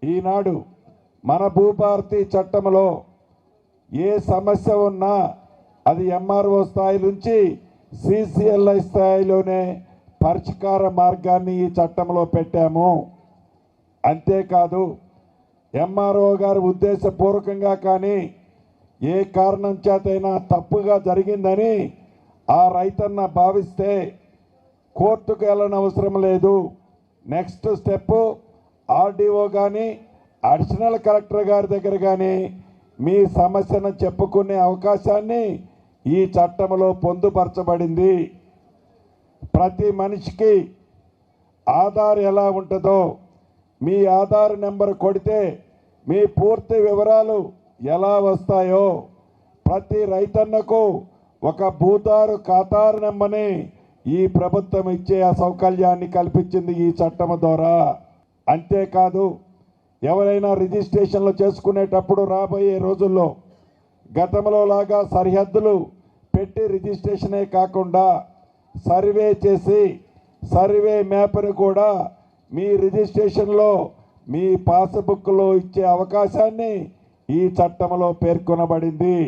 ఈనాడు మన భూభారతి చట్టంలో ఏ సమస్య ఉన్నా అది ఎంఆర్ఓ స్థాయి నుంచి సిసిఎల్ఐ స్థాయిలోనే పరిష్కార మార్గాన్ని ఈ చట్టంలో పెట్టాము. అంతేకాదు ఎంఆర్ఓ గారు ఉద్దేశపూర్వకంగా కానీ ఏ కారణం చేతైనా తప్పుగా జరిగిందని ఆ రైతన్న భావిస్తే కోర్టుకు వెళ్ళనవసరం లేదు. నెక్స్ట్ స్టెప్ ఆర్డీఓ కానీ అడిషనల్ కలెక్టర్ గారి దగ్గర కానీ మీ సమస్యను చెప్పుకునే అవకాశాన్ని ఈ చట్టంలో పొందుపరచబడింది. ప్రతి మనిషికి ఆధార్ ఎలా ఉంటుందో మీ ఆధార్ నెంబర్ కొడితే మీ పూర్తి వివరాలు ఎలా వస్తాయో ప్రతి రైతన్నకు ఒక భూదారు ఖాతారు నెంబర్ని ఈ ప్రభుత్వం ఇచ్చే సౌకర్యాన్ని కల్పించింది ఈ చట్టం ద్వారా. అంతేకాదు ఎవరైనా రిజిస్ట్రేషన్లు చేసుకునేటప్పుడు రాబోయే రోజుల్లో గతంలో లాగా సరిహద్దులు పెట్టి రిజిస్ట్రేషనే కాకుండా సర్వే చేసి సర్వే మ్యాప్ను కూడా మీ రిజిస్ట్రేషన్లో మీ పాస్బుక్లో ఇచ్చే అవకాశాన్ని ఈ చట్టంలో పేర్కొనబడింది.